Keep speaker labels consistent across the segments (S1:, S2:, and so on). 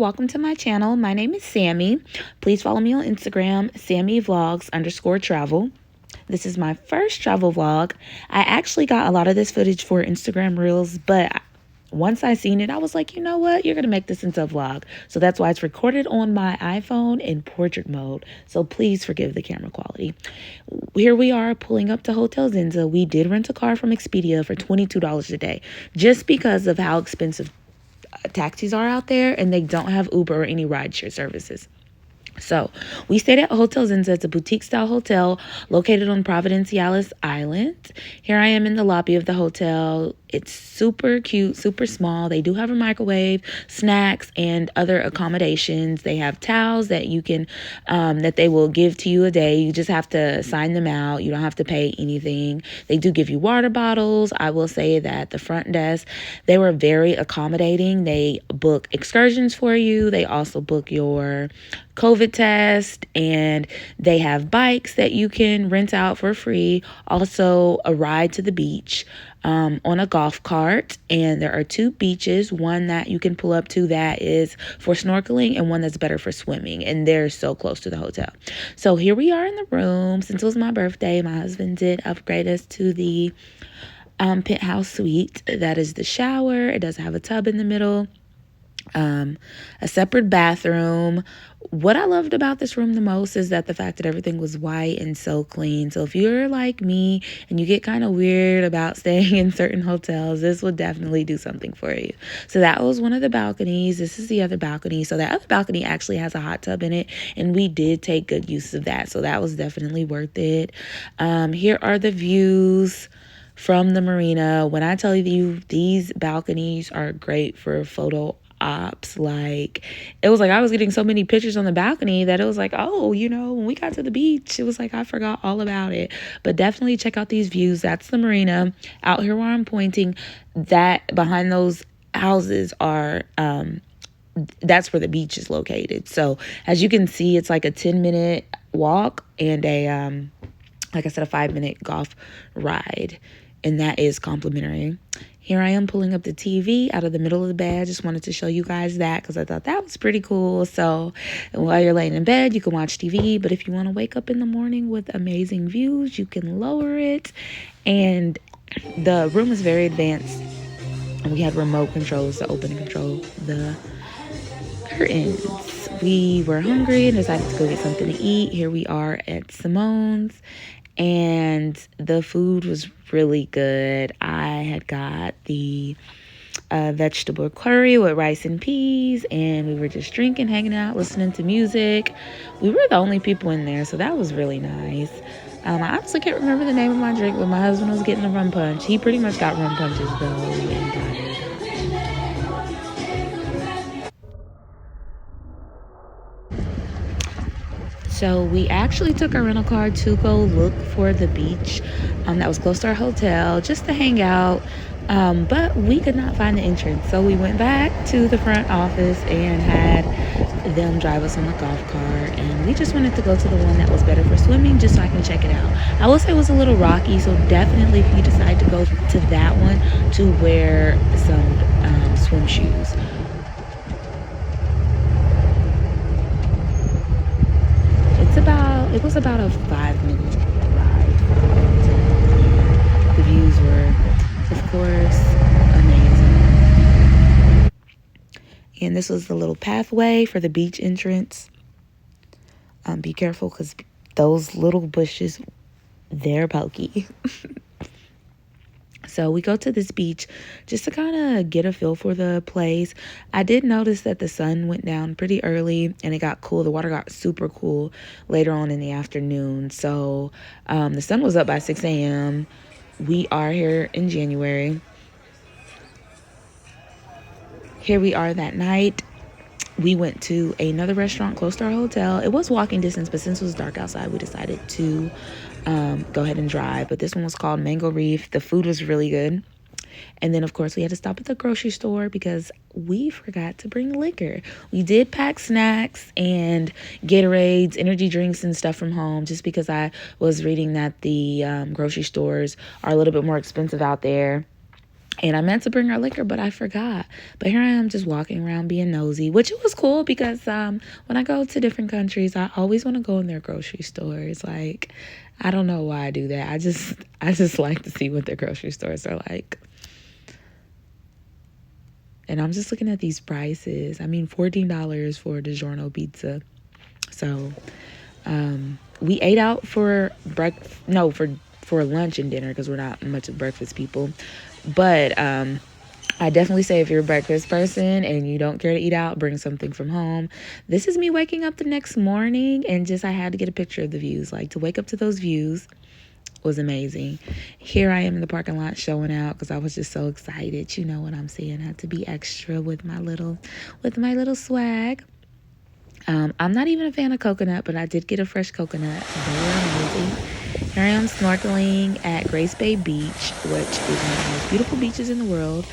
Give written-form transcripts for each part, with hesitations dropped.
S1: welcome to my channel. My name is Sammy. Please follow me on Instagram, SammyVlogs_travel. This is my first travel vlog. I actually got a lot of this footage for Instagram Reels, but once I seen it, I was like, you know what? You're going to make this into a vlog. So that's why it's recorded on my iPhone in portrait mode. So please forgive the camera quality. Here we are pulling up to Hotel Zenza. We did rent a car from Expedia for $22 a day just because of how expensive taxis are out there, and they don't have Uber or any rideshare services. So we stayed at Hotel Zenza. It's a boutique style hotel located on Providenciales Island. Here I am in the lobby of the hotel. It's super cute, super small. They do have a microwave, snacks, and other accommodations. They have towels that you can, that they will give to you a day. You just have to sign them out. You don't have to pay anything. They do give you water bottles. I will say that the front desk, they were very accommodating. They book excursions for you. They also book your COVID test, and they have bikes that you can rent out for free. Also, a ride to the beach on a golf cart. And there are two beaches, one that you can pull up to that is for snorkeling and one that's better for swimming. And they're so close to the hotel. So here we are in the room. Since it was my birthday, my husband did upgrade us to the penthouse suite. That is the shower. It does have a tub in the middle. A separate bathroom. What I loved about this room the most is that the fact that everything was white and so clean. So if you're like me and you get kind of weird about staying in certain hotels, this will definitely do something for you. So that was one of the balconies. This is the other balcony. So that other balcony actually has a hot tub in it, and we did take good use of that. So that was definitely worth it. Here are the views from the marina. When I tell you these balconies are great for photo ops, like it was like I was getting so many pictures on the balcony that it was like, oh, you know, when we got to the beach, it was like I forgot all about it. But definitely check out these views. That's the marina. Out here where I'm pointing, that behind those houses are that's where the beach is located. So as you can see, it's like a 10-minute walk and a like I said, a 5-minute golf ride, and that is complimentary. Here I am pulling up the TV out of the middle of the bed. Just wanted to show you guys that because I thought that was pretty cool. So while you're laying in bed, you can watch TV. But if you want to wake up in the morning with amazing views, you can lower it. And the room is very advanced. And we had remote controls to open and control the curtains. We were hungry and decided to go get something to eat. Here we are at Simone's. And the food was really good. I had got the vegetable curry with rice and peas, and we were just drinking, hanging out, listening to music. We were the only people in there, so that was really nice. I honestly can't remember the name of my drink, but my husband was getting a rum punch. He pretty much got rum punches, though, and got it. So we actually took our rental car to go look for the beach that was close to our hotel just to hang out. But we could not find the entrance. So we went back to the front office and had them drive us on the golf cart. And we just wanted to go to the one that was better for swimming just so I can check it out. I will say it was a little rocky. So definitely if you decide to go to that one, to wear some swim shoes. It was about a 5-minute ride from the hotel. The views were, of course, amazing. And this was the little pathway for the beach entrance. Be careful because those little bushes, they're pokey. So we go to this beach just to kind of get a feel for the place. I did notice that the sun went down pretty early and it got cool. The water got super cool later on in the afternoon. So the sun was up by 6 a.m. We are here in January. Here we are that night. We went to another restaurant close to our hotel. It was walking distance, but since it was dark outside, we decided to go ahead and drive. But this one was called Mango Reef. The food was really good. And then, of course, we had to stop at the grocery store because we forgot to bring liquor. We did pack snacks and Gatorades, energy drinks, and stuff from home just because I was reading that the grocery stores are a little bit more expensive out there. And I meant to bring our liquor, but I forgot. But here I am just walking around being nosy, which it was cool because when I go to different countries, I always want to go in their grocery stores. Like, I don't know why I do that. I just like to see what their grocery stores are like. And I'm just looking at these prices. I mean, $14 for DiGiorno pizza. So, we ate out for breakfast. No, for lunch and dinner because we're not much of breakfast people. But I definitely say if you're a breakfast person and you don't care to eat out, bring something from home. This is me waking up the next morning and just I had to get a picture of the views. Like, to wake up to those views was amazing. Here I am in the parking lot showing out because I was just so excited. You know what I'm saying? I had to be extra with my little swag. I'm not even a fan of coconut, but I did get a fresh coconut. They were amazing. Here I am snorkeling at Grace Bay Beach, which is one of the most beautiful beaches in the world.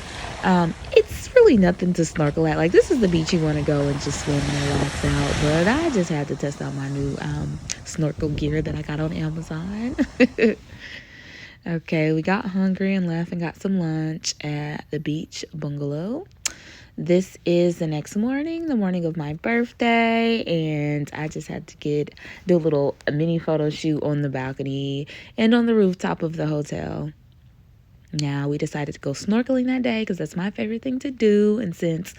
S1: It's really nothing to snorkel at. Like, this is the beach you want to go and just swim and relax out. But I just had to test out my new snorkel gear that I got on Amazon. Okay, we got hungry and left and got some lunch at the beach bungalow. This is the next morning, the morning of my birthday, and I just had to do a mini photo shoot on the balcony and on the rooftop of the hotel. Now, we decided to go snorkeling that day because that's my favorite thing to do, and since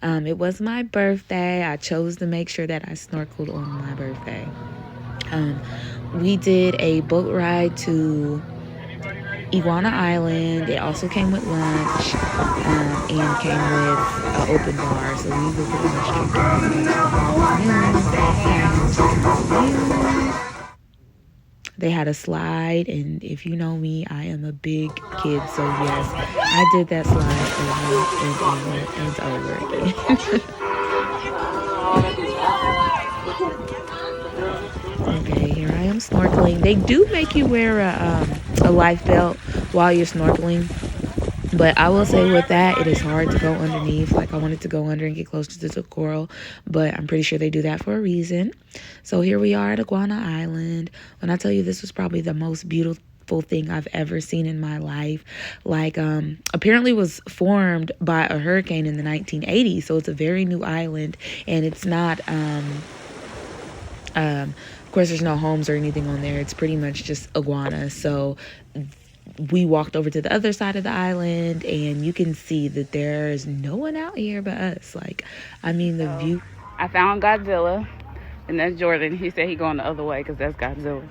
S1: it was my birthday, I chose to make sure that I snorkeled on my birthday. We did a boat ride to Iguana Island. It also came with lunch and came with an open bar. So we were pretty much drinking and they had a slide, and if you know me, I am a big kid, so yes, I did that slide over and over and over again. Okay, here I am snorkeling. They do make you wear a life belt while you're snorkeling. But I will say with that, it is hard to go underneath. Like, I wanted to go under and get closer to the coral, but I'm pretty sure they do that for a reason. So here we are at Iguana Island. When I tell you this was probably the most beautiful thing I've ever seen in my life. Like, apparently was formed by a hurricane in the 1980s. So it's a very new island, and it's not, of course, there's no homes or anything on there. It's pretty much just iguana. So we walked over to the other side of the island, and you can see that there's no one out here but us. Like, I mean, the view.
S2: I found Godzilla, and that's Jordan. He said he going the other way because that's Godzilla.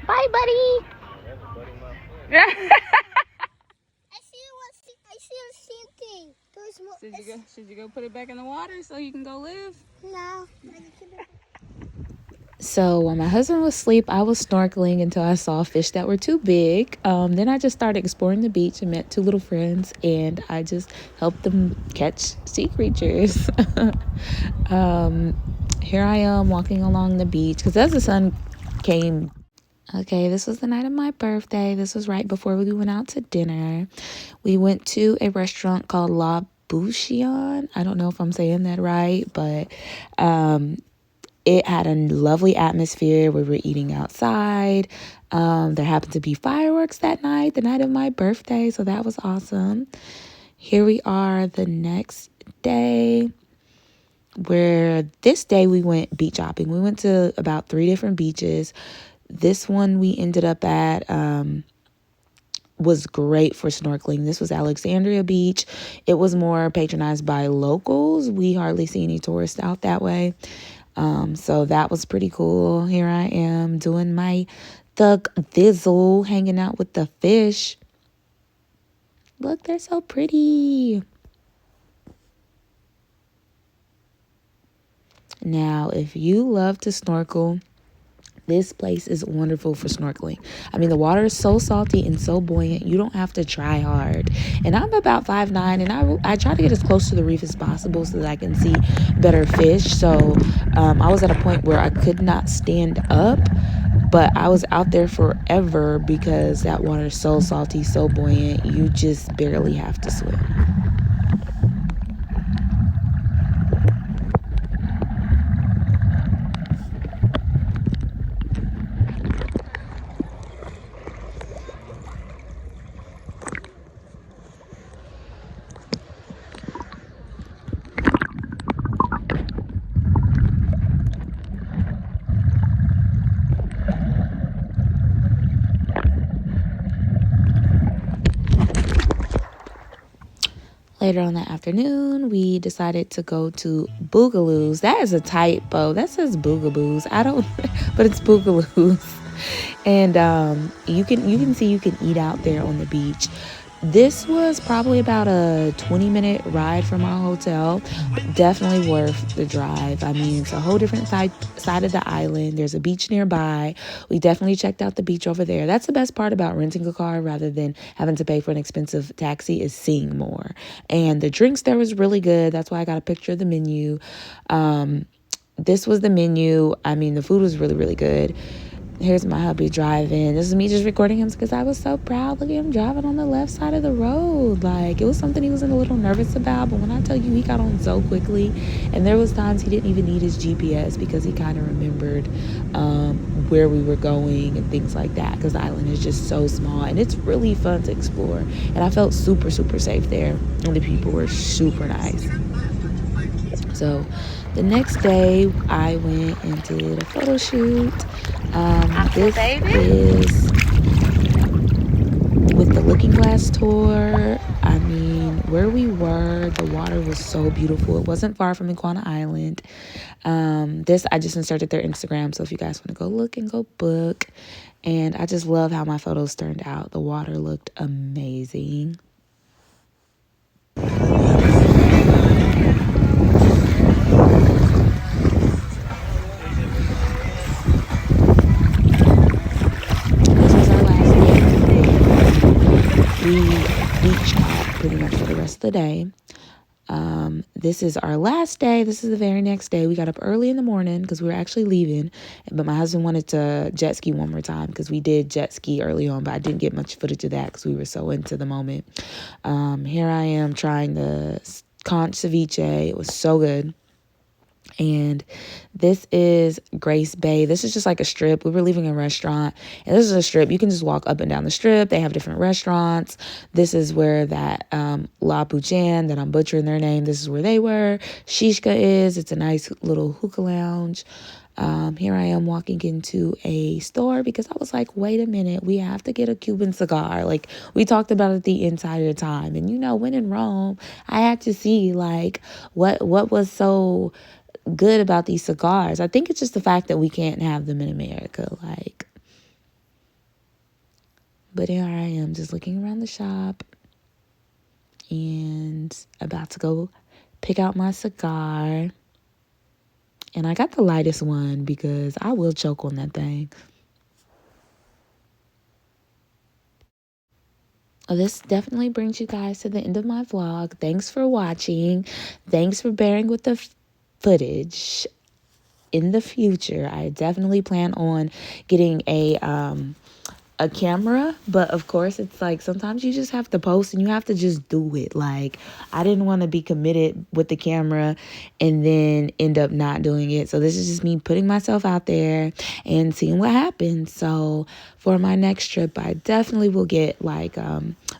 S2: Bye, buddy.
S3: I see a sinking.
S2: Should you go put it back in the water so you can go live?
S3: No.
S1: So while my husband was asleep, I was snorkeling until I saw fish that were too big. Then I just started exploring the beach and met two little friends, and I just helped them catch sea creatures. Here I am walking along the beach because as the sun came. Okay, this was the night of my birthday. This was right before we went out to dinner. We went to a restaurant called La Bouchon. I don't know if I'm saying that right, but it had a lovely atmosphere. We were eating outside. There happened to be fireworks that night, the night of my birthday, so that was awesome. Here we are the next day, where this day we went beach hopping. We went to about 3 different beaches. This one we ended up at was great for snorkeling. This was Alexandria Beach. It was more patronized by locals. We hardly see any tourists out that way. So that was pretty cool. Here I am doing my thug thizzle, hanging out with the fish. Look, they're so pretty. Now, if you love to snorkel, this place is wonderful for snorkeling. I mean, the water is so salty and so buoyant, you don't have to try hard. And I'm about 5'9", and I try to get as close to the reef as possible so that I can see better fish. So I was at a point where I could not stand up, but I was out there forever because that water is so salty, so buoyant, you just barely have to swim. Later on that afternoon, we decided to go to Boogaloo's. That is a typo. That says Boogaboos. I don't, but it's Boogaloo's. And you can see you can eat out there on the beach. This was probably about a 20-minute ride from our hotel, but definitely worth the drive. I mean, it's a whole different side of the island. There's a beach nearby. We definitely checked out the beach over there. That's the best part about renting a car rather than having to pay for an expensive taxi, is seeing more. And the drinks there was really good. That's why I got a picture of the menu. This was the menu. I mean, the food was really, really good. Here's my hubby driving. This is me just recording him because I was so proud. Look at him driving on the left side of the road. Like, it was something he was a little nervous about. But when I tell you, he got on so quickly. And there was times he didn't even need his GPS because he kind of remembered where we were going and things like that. Because the island is just so small. And it's really fun to explore. And I felt super, super safe there. And the people were super nice. So the next day, I went and did a photo shoot. This is with the Looking Glass tour. I mean, where we were, the water was so beautiful. It wasn't far from Iguana Island. This, I just inserted their Instagram, so if you guys want to go look and go book. And I just love how my photos turned out. The water looked amazing. We beach hopped pretty much for the rest of the day. This is our last day. This is the very next day. We got up early in the morning because we were actually leaving. But my husband wanted to jet ski one more time because we did jet ski early on. But I didn't get much footage of that because we were so into the moment. Here I am trying the conch ceviche. It was so good. And this is Grace Bay. This is just like a strip. We were leaving a restaurant, and this is a strip. You can just walk up and down the strip. They have different restaurants. This is where that La Puchan, that I'm butchering their name, this is where they were. Shishka is. It's a nice little hookah lounge. Here I am walking into a store because I was like, wait a minute, we have to get a Cuban cigar. Like, we talked about it the entire time. And, when in Rome, I had to see, like, what was so good about these cigars. I think it's just the fact that we can't have them in America. But here I am just looking around the shop and about to go pick out my cigar. And I got the lightest one because I will choke on that thing. This definitely brings you guys to the end of my vlog. Thanks for watching. Thanks for bearing with the footage. In the future, I definitely plan on getting a camera, but of course it's like sometimes you just have to post and you have to just do it. Like, I didn't want to be committed with the camera and then end up not doing it. So this is just me putting myself out there and seeing what happens. So for my next trip, I definitely will get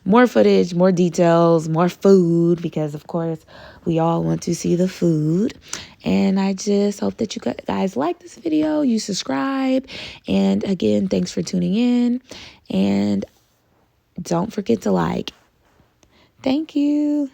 S1: more footage, more details, more food, because of course we all want to see the food. And I just hope that you guys like this video, you subscribe, and again, thanks for tuning in, and don't forget to like. Thank you.